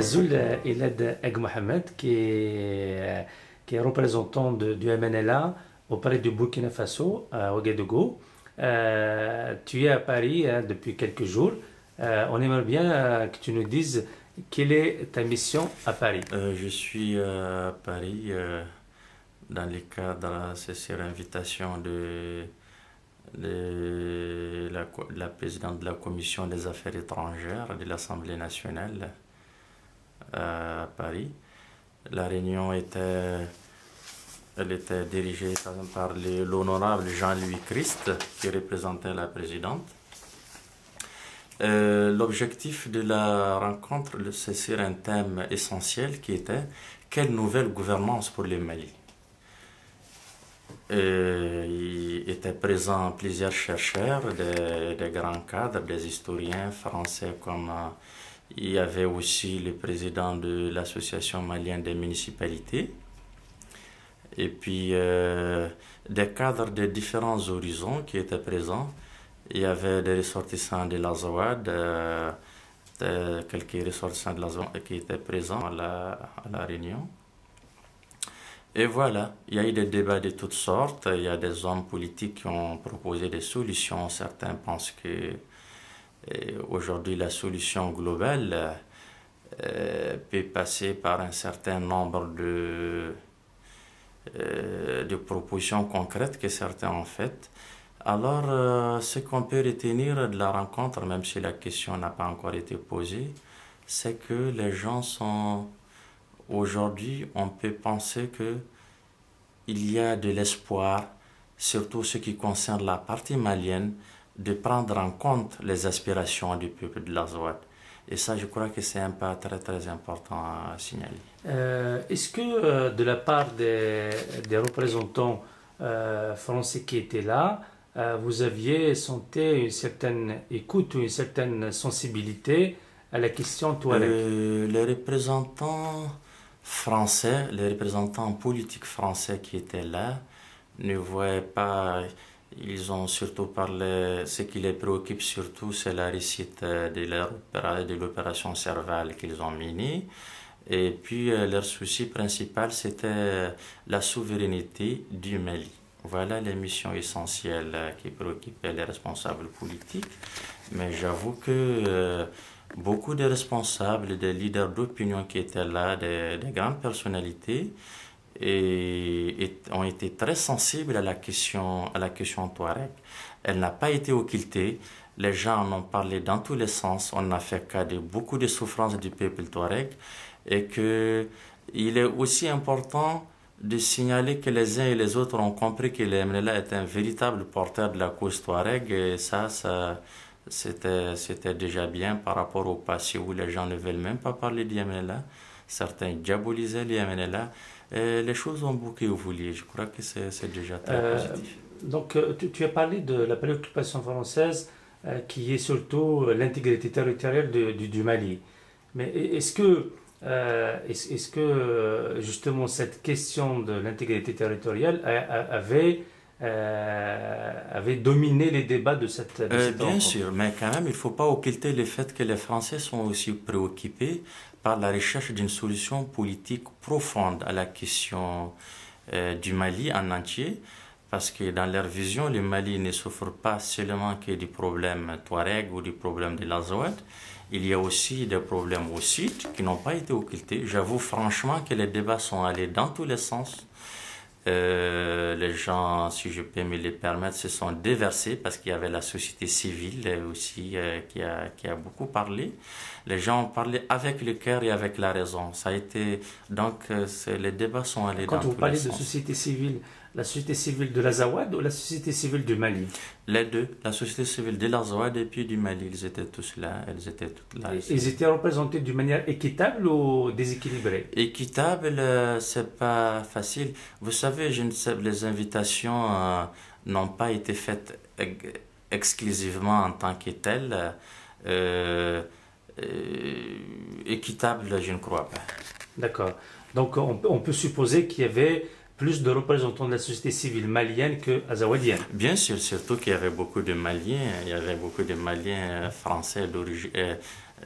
Azul Elad Eg Mohamed, qui est représentant du MNLA auprès du Burkina Faso, à Ouagadougou. Tu es à Paris depuis quelques jours. On aimerait bien que tu nous dises quelle est ta mission à Paris. Je suis à Paris dans le cadre, c'est sur invitation de la présidente de la Commission des Affaires étrangères de l'Assemblée nationale à Paris. La réunion elle était dirigée par l'honorable Jean-Louis Christ, qui représentait la présidente. L'objectif de la rencontre, c'est sur un thème essentiel qui était quelle nouvelle gouvernance pour le Mali. Il était présent plusieurs chercheurs, des grands cadres, des historiens français, comme il y avait aussi le président de l'association malienne des municipalités, et puis des cadres de différents horizons qui étaient présents. Il y avait des ressortissants de l'Azawad, quelques ressortissants de l'Azawad qui étaient présents à la réunion. Et voilà, il y a eu des débats de toutes sortes. Il y a des hommes politiques qui ont proposé des solutions. Certains pensent que aujourd'hui la solution globale peut passer par un certain nombre de propositions concrètes que certains ont faites. Alors, ce qu'on peut retenir de la rencontre, même si la question n'a pas encore été posée, c'est que les gens sont... Aujourd'hui, on peut penser qu'il y a de l'espoir, surtout ce qui concerne la partie malienne, de prendre en compte les aspirations du peuple de l'Azawad. Et ça, je crois que c'est un pas très très important à signaler. Est-ce que de la part des représentants français qui étaient là, vous aviez senti une certaine écoute ou une certaine sensibilité à la question Touareg? Les représentants français, les représentants politiques français qui étaient là ne voyaient pas, ils ont surtout parlé, ce qui les préoccupe surtout, c'est la réussite de l'opération Serval qu'ils ont menée. Et puis leur souci principal, c'était la souveraineté du Mali. Voilà les missions essentielles qui préoccupaient les responsables politiques. Mais j'avoue que beaucoup de responsables, des leaders d'opinion qui étaient là, des grandes personnalités, ont été très sensibles à la question Touareg. Elle n'a pas été occultée. Les gens en ont parlé dans tous les sens. On a fait cas de beaucoup de souffrances du peuple Touareg. Et qu'il est aussi important de signaler que les uns et les autres ont compris que le MNLA est un véritable porteur de la cause Touareg. Et ça c'était déjà bien par rapport au passé où les gens ne veulent même pas parler du MNLA. Certains diabolisaient le MNLA. Et les choses ont beaucoup évolué. Je crois que c'est déjà très positif. Donc, tu as parlé de la préoccupation française qui est surtout l'intégrité territoriale du Mali. Mais est-ce que justement cette question de l'intégrité territoriale avait dominé les débats de cette Bien rencontre? sûr, mais quand même, il ne faut pas occulter le fait que les Français sont aussi préoccupés par la recherche d'une solution politique profonde à la question du Mali en entier, parce que dans leur vision, le Mali ne souffre pas seulement que du problème Touareg ou du problème de l'Azawad. Il y a aussi des problèmes au sud qui n'ont pas été occultés. J'avoue franchement que les débats sont allés dans tous les sens. Les gens, si je peux me les permettre, se sont déversés parce qu'il y avait la société civile aussi qui a beaucoup parlé. Les gens ont parlé avec le cœur et avec la raison. Ça a été donc les débats sont allés dans tous les sens. Quand vous parlez de société civile, la société civile de l'Azawad ou la société civile du Mali? Les deux, la société civile de l'Azawad et puis du Mali, ils étaient tous là, elles étaient toutes là. Ils étaient représentés d'une manière équitable ou déséquilibrée? Équitable, c'est pas facile. Vous savez, les invitations n'ont pas été faites exclusivement en tant que telles. Équitable, je ne crois pas. D'accord. Donc on peut supposer qu'il y avait plus de représentants de la société civile malienne que azawadienne. Bien sûr, surtout qu'il y avait beaucoup de Maliens, il y avait beaucoup de Maliens français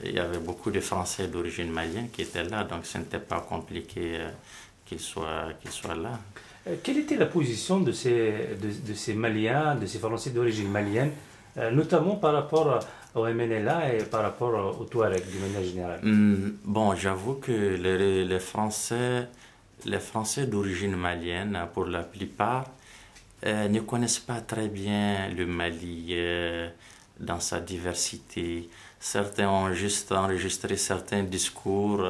il y avait beaucoup de Français d'origine malienne qui étaient là, donc ce n'était pas compliqué qu'ils soient là. Quelle était la position de ces Maliens, de ces Français d'origine malienne, notamment par rapport au MNLA et par rapport au Touareg, d'une manière générale? Bon, j'avoue que les Français d'origine malienne, pour la plupart, ne connaissent pas très bien le Mali dans sa diversité. Certains ont juste enregistré certains discours,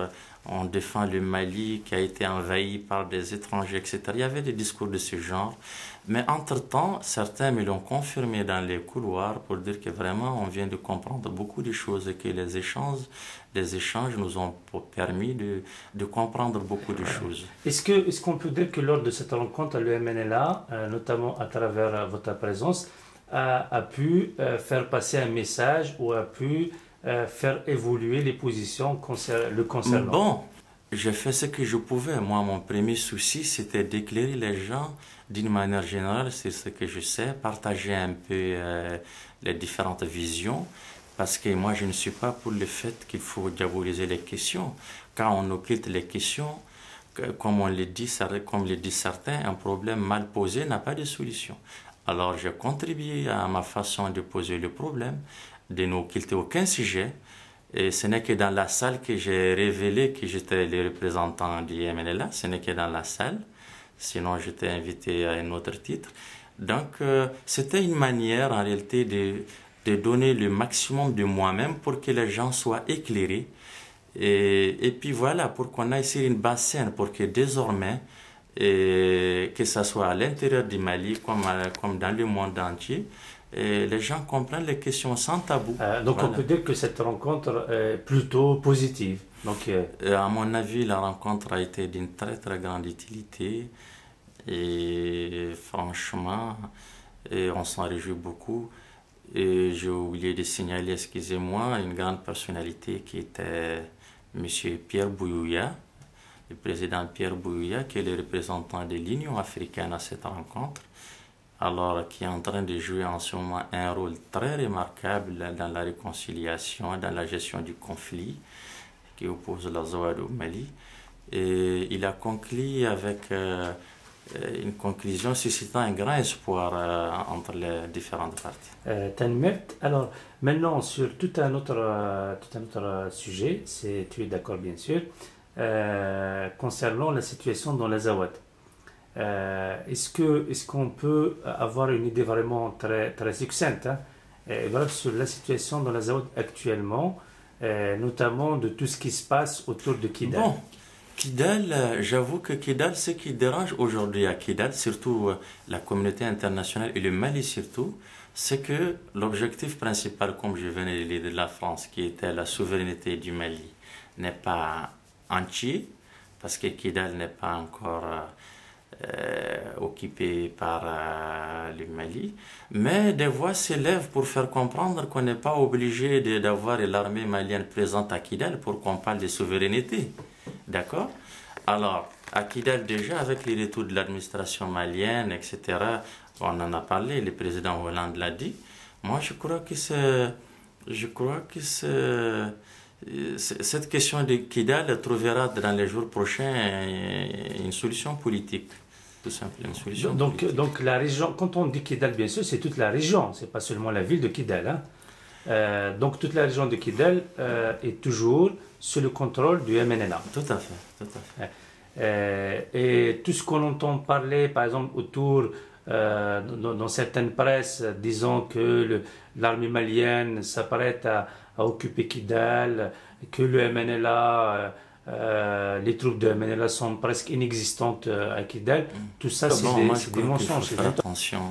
on défend le Mali qui a été envahi par des étrangers, etc. Il y avait des discours de ce genre. Mais entre-temps, certains me l'ont confirmé dans les couloirs pour dire que vraiment on vient de comprendre beaucoup de choses et que les échanges nous ont permis de comprendre beaucoup de choses. Est-ce qu'on peut dire que lors de cette rencontre, le MNLA, notamment à travers votre présence, a pu faire passer un message ou a pu faire évoluer les positions le concernant? Bon, j'ai fait ce que je pouvais. Moi, mon premier souci, c'était d'éclairer les gens d'une manière générale, c'est ce que je sais, partager un peu les différentes visions, parce que moi, je ne suis pas pour le fait qu'il faut diaboliser les questions. Quand on occulte les questions, comme on le dit, comme le disent certains, un problème mal posé n'a pas de solution. Alors, j'ai contribué à ma façon de poser le problème, de n'occulter aucun sujet. Et ce n'est que dans la salle que j'ai révélé que j'étais le représentant du MNLA. Ce n'est que dans la salle. Sinon, j'étais invité à un autre titre. Donc, c'était une manière, en réalité, de donner le maximum de moi-même pour que les gens soient éclairés. Et puis voilà, pour qu'on aille sur une basse scène, pour que désormais, que ce soit à l'intérieur du Mali comme dans le monde entier, et les gens comprennent les questions sans tabou. Donc voilà. On peut dire que cette rencontre est plutôt positive. Donc, à mon avis, la rencontre a été d'une très très grande utilité et franchement, on s'en réjouit beaucoup. Et j'ai oublié de signaler, excusez-moi, une grande personnalité qui était M. Pierre Bouyouya, le président Pierre Bouyouya, qui est le représentant de l'Union africaine à cette rencontre. Alors, qui est en train de jouer en ce moment un rôle très remarquable dans la réconciliation, dans la gestion du conflit qui oppose la Zouad au Mali. Et il a conclu avec une conclusion suscitant un grand espoir entre les différentes parties. Tanmert, alors maintenant sur tout un autre sujet, tu es d'accord bien sûr, concernant la situation dans l'Azawad. Est-ce qu'on peut avoir une idée vraiment très, très succincte voilà, sur la situation dans l'Azawad actuellement, notamment de tout ce qui se passe autour de Kidal? Bon, Kidal, j'avoue que Kidal, ce qui dérange aujourd'hui à Kidal, surtout la communauté internationale et le Mali surtout, c'est que l'objectif principal, comme je venais de le dire, de la France, qui était la souveraineté du Mali, n'est pas entier, parce que Kidal n'est pas encore occupé par le Mali, mais des voix s'élèvent pour faire comprendre qu'on n'est pas obligé d'avoir l'armée malienne présente à Kidal pour qu'on parle de souveraineté. D'accord? Alors, à Kidal déjà, avec les retours de l'administration malienne, etc., on en a parlé, le président Hollande l'a dit. Moi, je crois que cette question de Kidal trouvera dans les jours prochains une solution politique. Tout simplement, une solution politique. Donc la région, quand on dit Kidal, bien sûr, c'est toute la région, c'est pas seulement la ville de Kidal. Hein. Donc toute la région de Kidal est toujours sous le contrôle du MNLA. Tout à fait, tout à fait. Et tout ce qu'on entend parler, par exemple, autour, dans certaines presses, disant que l'armée malienne s'apprête à occuper Kidal, que le MNLA, les troupes de MNLA sont presque inexistantes à Kidal, tout ça, c'est des mensonges. Il faut faire attention,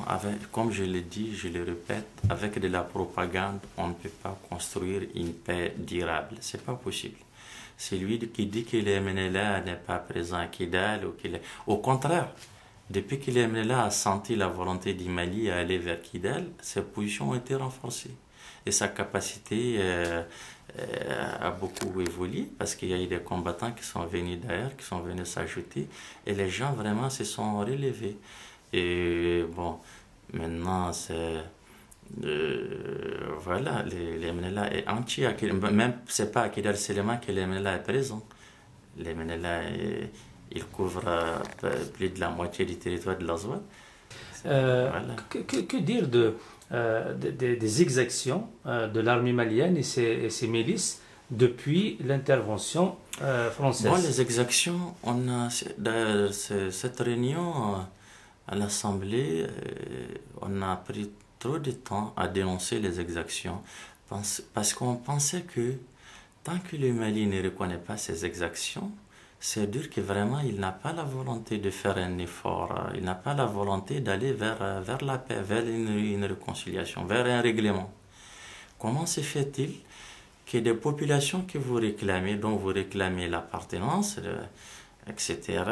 comme je l'ai dit, je le répète, avec de la propagande, on ne peut pas construire une paix durable. C'est pas possible. C'est lui qui dit que le MNLA n'est pas présent à Kidal. Au contraire, depuis que le MNLA a senti la volonté du Mali à aller vers Kidal, ses positions ont été renforcées. Et sa capacité a beaucoup évolué parce qu'il y a eu des combattants qui sont venus d'ailleurs, qui sont venus s'ajouter. Et les gens vraiment se sont relevés. Et bon, maintenant, Voilà, les MNLA est entier. Même, c'est pas à Kidal Selema que les MNLA est présent. Les MNLA, ils couvrent plus de la moitié du territoire de l'Azouad. Voilà. Que dire des exactions de l'armée malienne et ses milices depuis l'intervention française? Bon, les exactions, on a cette réunion à l'Assemblée, on a pris trop de temps à dénoncer les exactions parce qu'on pensait que tant que le Mali ne reconnaît pas ces exactions, c'est dire que vraiment il n'a pas la volonté de faire un effort, il n'a pas la volonté d'aller vers la paix, vers une réconciliation, vers un règlement. Comment se fait-il que des populations que vous réclamez, dont vous réclamez l'appartenance, etc.,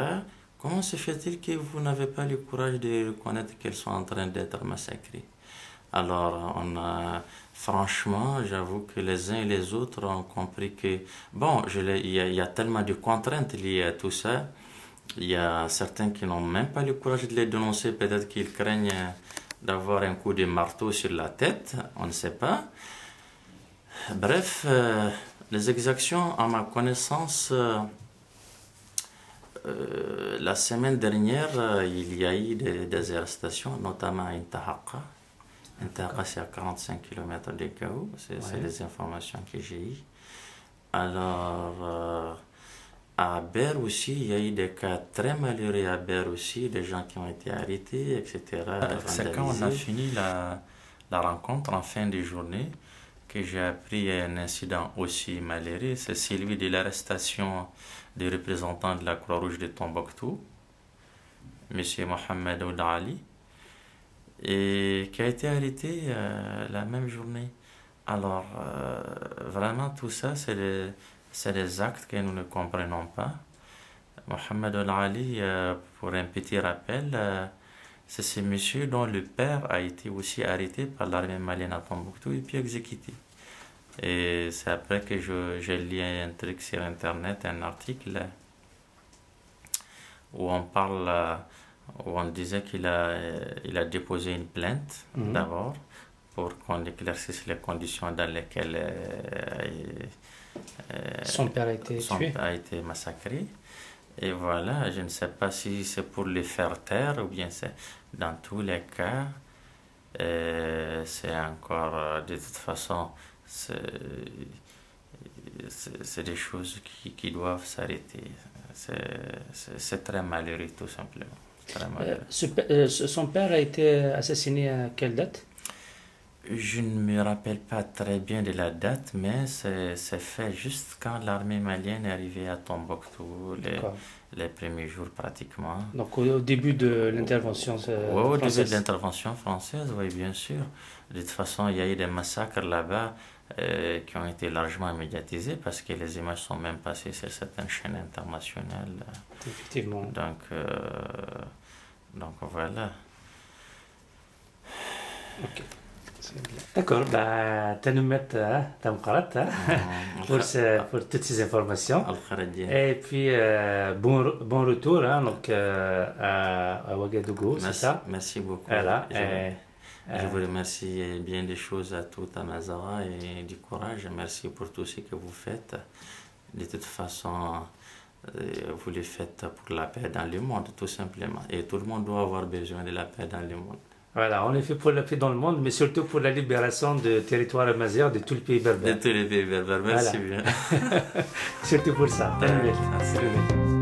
comment se fait-il que vous n'avez pas le courage de reconnaître qu'elles sont en train d'être massacrées? Alors, franchement, j'avoue que les uns et les autres ont compris que, bon, il y a tellement de contraintes liées à tout ça. Il y a certains qui n'ont même pas le courage de les dénoncer. Peut-être qu'ils craignent d'avoir un coup de marteau sur la tête. On ne sait pas. Bref, les exactions, à ma connaissance, la semaine dernière, il y a eu des arrestations, notamment à Intahaqa. Intahaqa, c'est à 45 km de Gao, c'est les informations que j'ai eues. Alors, à Ber aussi, il y a eu des cas très malheureux à Ber aussi, des gens qui ont été arrêtés, etc. C'est quand on a fini la rencontre en fin de journée que j'ai appris un incident aussi malheureux, c'est celui de l'arrestation des représentants de la Croix-Rouge de Tombouctou, M. Mohamed Ould Ali, et qui a été arrêté la même journée. Alors, vraiment, tout ça, c'est des actes que nous ne comprenons pas. Mohamed Ould Ali, pour un petit rappel, c'est ce monsieur dont le père a été aussi arrêté par l'armée malienne à Tombouctou et puis exécuté. Et c'est après que j'ai lu un truc sur Internet, un article où on parle, où on disait qu'il a déposé une plainte d'abord pour qu'on éclaircisse les conditions dans lesquelles son père a été massacré. Et voilà, je ne sais pas si c'est pour les faire taire ou bien c'est dans tous les cas, c'est encore de toute façon, c'est des choses qui doivent s'arrêter. C'est très malheureux tout simplement. Très malheureux. Son père a été assassiné à quelle date? Je ne me rappelle pas très bien de la date, mais c'est fait juste quand l'armée malienne est arrivée à Tombouctou, les premiers jours pratiquement. Donc au début de l'intervention française. Oui, au début de l'intervention française, oui, bien sûr. De toute façon, il y a eu des massacres là-bas qui ont été largement médiatisés parce que les images sont même passées sur certaines chaînes internationales. Effectivement. Donc voilà. Ok. D'accord, Tanoumet Tamkarat pour toutes ces informations. Et puis bon retour donc, à Ouagadougou, c'est ça? Merci beaucoup. Voilà, je vous remercie bien des choses à tout Tamazawa et du courage. Merci pour tout ce que vous faites. De toute façon, vous le faites pour la paix dans le monde, tout simplement. Et tout le monde doit avoir besoin de la paix dans le monde. Voilà, on est fait pour la paix dans le monde, mais surtout pour la libération de territoires amazigh, de tout le pays berbère. De tous les pays berbères, merci bien. Surtout pour ça. Merci.